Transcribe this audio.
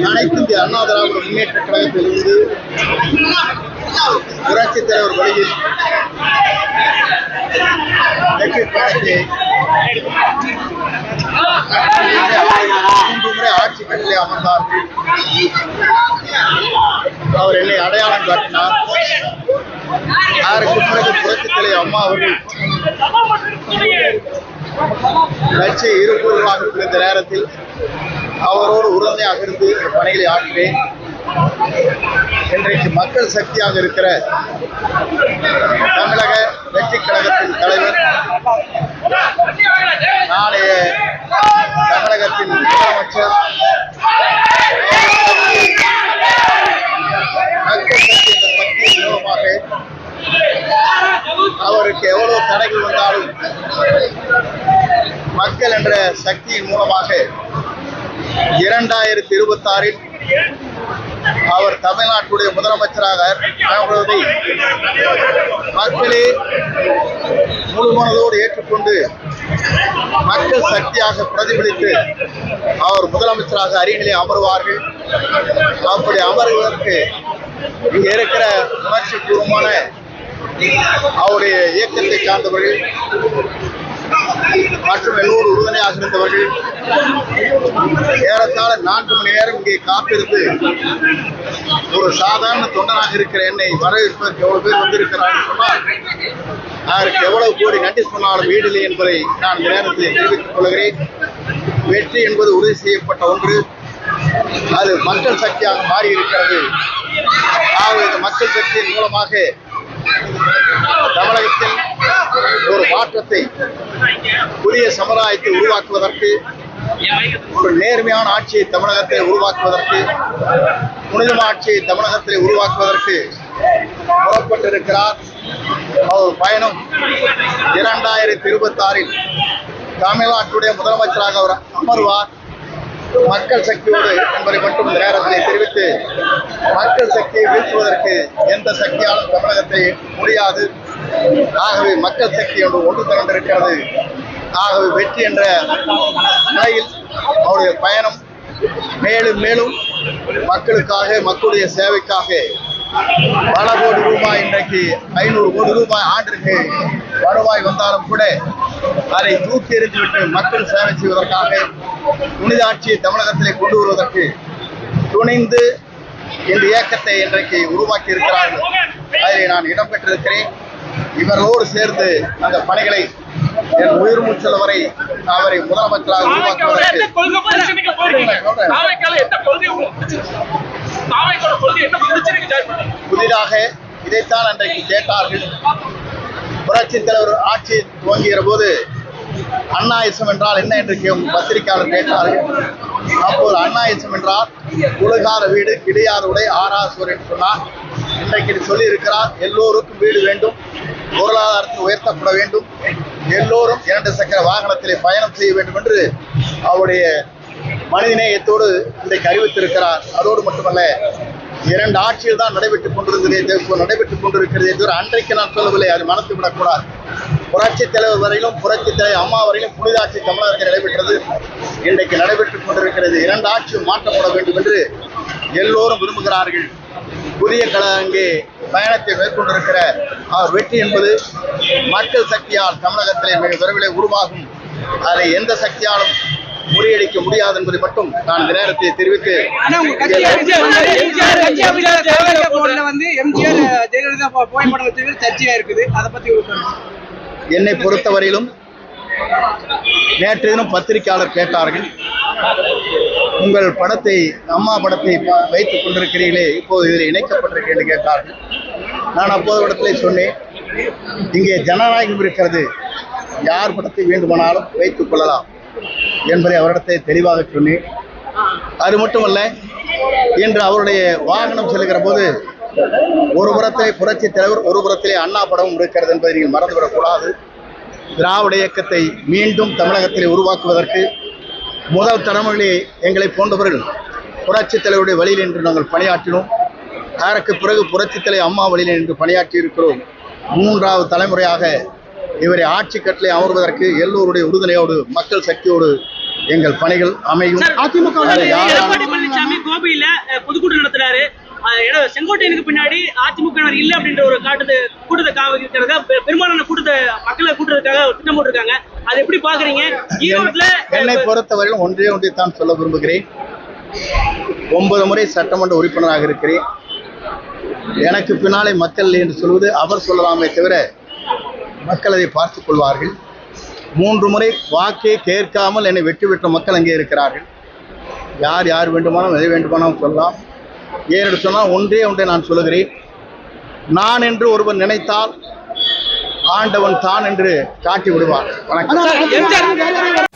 அனைத்து இந்திய அண்ணா திராவிட முன்னேற்ற கழகத்திலிருந்து புரட்சித் தலைவர் வழியில் வெற்றி பயணத்தை முறை ஆட்சி கட்டிலே அமர்ந்தார்கள். அவர் என்னை அடையாளம் காட்டினார். அதற்கு பிறகு புரட்சித் தலைவர் அம்மா அவர்கள் கட்சி இருப்பூர்வமாக இருந்த நேரத்தில் அவரோடு உறுதுணையாக இருந்து பணிகளை ஆற்றினேன். இன்றைக்கு மக்கள் சக்தியாக இருக்கிற தமிழக வெற்றி கழகத்தின் தலைவர், நாளைய தமிழகத்தின் முதலமைச்சர், மக்கள் சக்தி என்ற சக்தியின் மூலமாக அவருக்கு எவ்வளவு தடைகள் வந்தாலும் மக்கள் என்ற சக்தியின் மூலமாக 2026 அவர் தமிழ்நாட்டுடைய முதலமைச்சராக ஆகுவதை மக்களே முழு மனதோடு ஏற்றுக்கொண்டு மக்கள் சக்தியாக பிரதிபலித்து அவர் முதலமைச்சராக அரியணையிலே அமர்வார்கள். அப்படி அமர்வதற்கு இங்கே இருக்கிற உணர்ச்சி பூர்வமான அவருடைய இயக்கத்தை சார்ந்தவர்கள் மற்றும் எல்லோரும் உறுதுணையாக இருந்தவர்கள் ஏறத்தாழ 4 மணி நேரம் இங்கே காத்திருந்து ஒரு சாதாரண தொண்டனாக இருக்கிற என்னை வரவேற்பதற்கு எவ்வளவு பேர் வந்திருக்கிறார்கள் சொன்னால் அதற்கு எவ்வளவு கோடி நன்றி சொன்னாலும் வீடில்லை என்பதை நான் இந்த நேரத்தில் தெரிவித்துக் கொள்கிறேன். வெற்றி என்பது உறுதி செய்யப்பட்ட ஒன்று, அது மக்கள் சக்தியாக மாறி இருக்கிறது. ஆகவே இந்த மக்கள் சக்தியின் மூலமாக தமிழகத்தில் ஒரு மாற்றத்தை, புதிய சமுதாயத்தை உருவாக்குவதற்கு, ஒரு நேர்மையான ஆட்சியை தமிழகத்தை உருவாக்குவதற்கு, புனிதமான ஆட்சியை தமிழகத்தில் உருவாக்குவதற்கு புறப்பட்டிருக்கிறார். அவர் பயணம் 2026 தமிழ்நாட்டுடைய முதலமைச்சராக அவர் அமர்வார். மக்கள் சக்தியோடு என்பதை மட்டும் இந்த நேரத்தில் தெரிவித்து, மக்கள் சக்தியை வீழ்த்துவதற்கு எந்த சக்தியாலும் தமிழகத்தை முடியாது. ஆகவே மக்கள் சக்தி ஒன்று திரண்டிருக்கிறது. ஆகவே வெற்றி என்ற நிலையில் அவருடைய பயணம் மேலும் மேலும் மக்களுக்காக, மக்களுடைய சேவைக்காக பல கோடி ரூபாய், இன்றைக்கு 500 கோடி ரூபாய் ஆண்டிற்கு வருவாய் வந்தாலும் கூட அதை தூக்கி எறிந்துவிட்டு மக்கள் சேவை செய்வதற்காக, புனித ஆட்சியை தமிழகத்திலே கொண்டு வருவதற்கு துணிந்து இந்த இயக்கத்தை இன்றைக்கு உருவாக்கி இருக்கிறார்கள். அதில் நான் இடம்பெற்றிருக்கிறேன். இவர்களோடு சேர்ந்து அந்த பணிகளை என் உயிர் மூச்சல் வரை அவரை முதலமைச்சராக உருவாக்குவதற்கு புதிதாக இதைத்தான் அன்றைக்கு கேட்டார்கள். புரட்சித் தலைவர் ஆட்சி துவங்குகிற போது அண்ணாயிசம் என்றால் என்ன என்று பத்திரிகையாளர் கேட்டார்கள். அப்போது அண்ணாயிசம் என்றால் உலகாத வீடு, கிடையாத உடை, ஆராசுவர் என்று சொன்னார். இன்றைக்கு சொல்லி இருக்கிறார், எல்லோருக்கும் வீடு வேண்டும், பொருளாதாரத்தில் உயர்த்தப்பட வேண்டும், எல்லோரும் 2 சக்கர வாகனத்திலே பயணம் செய்ய வேண்டும் என்று அவருடைய மனிதநேயத்தோடு இன்றைக்கு அறிவித்திருக்கிறார். அதோடு மட்டுமல்ல, 2 ஆட்சியில் தான் நடைபெற்றுக் கொண்டிருக்கிறது என்று அன்றைக்கு நான் சொல்லவில்லை, அது மனத்து விடக்கூடாது. புரட்சித் தலைவர் வரையிலும், புரட்சித் தலைவர் அம்மா வரையிலும் புனித ஆட்சி தமிழகத்தில் நடைபெற்றது, இன்றைக்கு நடைபெற்றுக் கொண்டிருக்கிறது. 2 ஆட்சியும் மாற்றப்பட வேண்டும் என்று எல்லோரும் விரும்புகிறார்கள். புதிய அங்கே பயணத்தை மேற்கொண்டிருக்கிற அவர் வெற்றி என்பது மக்கள் சக்தியால் தமிழகத்திலே மிக விரைவில் உருவாகும். அதை எந்த சக்தியாலும் முறியடிக்க முடியாது என்பதை மட்டும் நான் இந்த நேரத்தை தெரிவித்து, என்னை பொறுத்தவரையிலும் நேற்று தினம் பத்திரிகையாளர் கேட்டார்கள், உங்கள் படத்தை, அம்மா படத்தை வைத்துக் கொண்டிருக்கிறீர்களே, இப்போது இதில் இணைக்கப்பட்டிருக்க என்று கேட்டார்கள். நான் அப்போது இடத்துல சொன்னேன், இங்கே ஜனநாயகம் இருக்கிறது, யார் படத்தை வேண்டுமானாலும் வைத்துக் கொள்ளலாம் என்பதை அவரிடத்தை தெளிவாக சொன்னேன். அது மட்டுமல்ல, இன்று அவருடைய வாகனம் செல்கிற போது ஒரு புறத்திலே புரட்சித் தலைவர், ஒரு புறத்திலே அண்ணா படமும் இருக்கிறது என்பதை நீங்கள் மறந்துவிடக்கூடாது. திராவிட இயக்கத்தை மீண்டும் தமிழகத்திலே உருவாக்குவதற்கு முதல் தலைமுறையிலே எங்களை போன்றவர்கள் புரட்சித் தலைவருடைய வழியில் என்று நாங்கள் பணியாற்றினோம். அதற்கு பிறகு புரட்சித் தலைவர் அம்மா வழியில் என்று பணியாற்றி இருக்கிறோம். மூன்றாவது தலைமுறையாக இவரை ஆட்சி கட்டளை அமர்வதற்கு எல்லோருடைய உறுதுணையோடு மக்கள் சக்தியோடு எங்கள் பணிகள் அமையும். அதிமுக எடப்பாடி பழனிசாமி கோபியில பொதுக்கூட்டம் நடத்துறாரு. செங்கோட்டையனுக்கு பின்னாடி அதிமுக இல்ல அப்படின்ற ஒரு கூட்டத்தை காவிக்கிறதா பெரும்பாலான கூட்டத்தை மக்களை கூட்டுறதுக்காக திட்டம் போட்டிருக்காங்க. அதை எப்படி பாக்குறீங்க? ஈரோட்ல என்னை பொறுத்தவரையிலும் ஒன்றை தான் சொல்ல விரும்புகிறேன். 9 முறை சட்டமன்ற உறுப்பினராக இருக்கிறேன். எனக்கு பின்னாலே மக்கள் என்று சொல்வது அவர் சொல்லலாமே தவிர மக்கள் அதை பார்த்துக் கொள்வார்கள். 3 முறை வாக்கே கேட்காமல் என்னை வெற்றி பெற்ற மக்கள் அங்கே இருக்கிறார்கள். யார் வேண்டுமானாலும் எதை வேண்டுமானாலும் சொல்லலாம். ஏனென்று சொன்னால் ஒன்றே நான் சொல்லுகிறேன். நான் என்று ஒருவர் நினைத்தால் ஆண்டவன் தான் என்று காட்டி விடுவார். வணக்கம்.